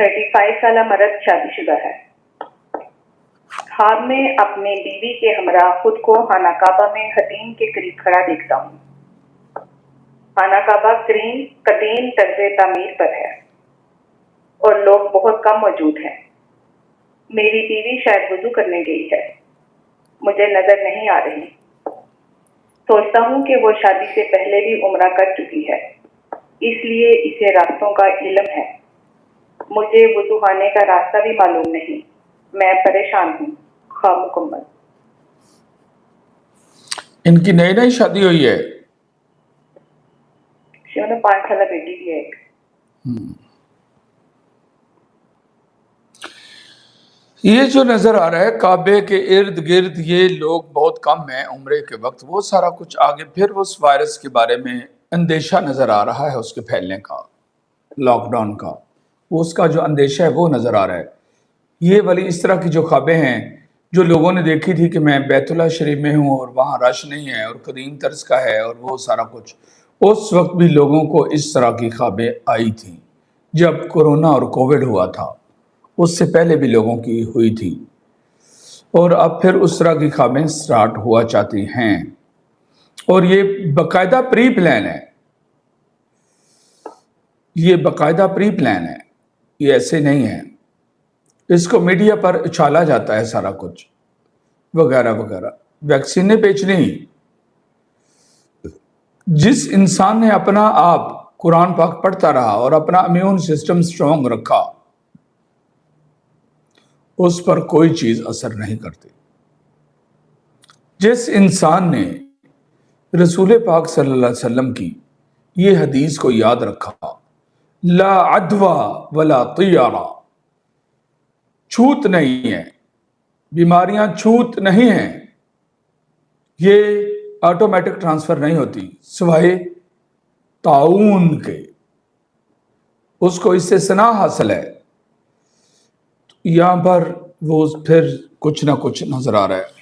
35 سالہ مرد شادی شدہ ہے۔ خواب میں اپنے بیوی کے ہمراہ خود کو خانہ کعبہ میں حتیم کے قریب کھڑا دیکھتا ہوں۔ خانہ کعبہ قدیم طرز تعمیر پر ہے اور لوگ بہت کم موجود ہیں۔ میری بیوی شاید وضو کرنے گئی ہے، مجھے نظر نہیں آ رہی۔ سوچتا ہوں کہ وہ شادی سے پہلے بھی عمرہ کر چکی ہے، اس لیے اسے راستوں کا علم ہے۔ مجھے وضو خانے کا راستہ بھی معلوم نہیں۔ میں پریشان ہوں۔ خواب مکمل۔ ان کی نئی نئی شادی ہوئی ہے؟ 5 سالہ بیٹی بھی ہے ایک۔ یہ جو نظر آ رہا ہے کعبے کے ارد گرد یہ لوگ بہت کم ہیں عمرے کے وقت، وہ سارا کچھ آگے پھر اس وائرس کے بارے میں اندیشہ نظر آ رہا ہے، اس کے پھیلنے کا، لاک ڈاؤن کا، اس کا جو اندیشہ ہے وہ نظر آ رہا ہے۔ یہ والی اس طرح کی جو خوابیں ہیں جو لوگوں نے دیکھی تھی کہ میں بیت اللہ شریف میں ہوں اور وہاں رش نہیں ہے اور قدیم طرز کا ہے اور وہ سارا کچھ، اس وقت بھی لوگوں کو اس طرح کی خوابیں آئی تھیں جب کورونا اور کووڈ ہوا تھا، اس سے پہلے بھی لوگوں کی ہوئی تھی، اور اب پھر اس طرح کی خوابیں سٹارٹ ہوا چاہتی ہیں۔ اور یہ باقاعدہ پری پلان ہے، یہ باقاعدہ پری پلان ہے، یہ ایسے نہیں ہے۔ اس کو میڈیا پر اچھالا جاتا ہے سارا کچھ وغیرہ وغیرہ۔ ویکسینیں بیچنی، جس انسان نے اپنا آپ قرآن پاک پڑھتا رہا اور اپنا امیون سسٹم سٹرونگ رکھا، اس پر کوئی چیز اثر نہیں کرتی۔ جس انسان نے رسول پاک صلی اللہ علیہ وسلم کی یہ حدیث کو یاد رکھا، لا عدوہ ولا طیارہ، چھوت نہیں ہے، بیماریاں چھوت نہیں ہیں، یہ آٹومیٹک ٹرانسفر نہیں ہوتی سوائے طاعون کے، اس کو اس سے ثنا حاصل ہے۔ یہاں پر وہ پھر کچھ نہ کچھ نظر آ رہا ہے۔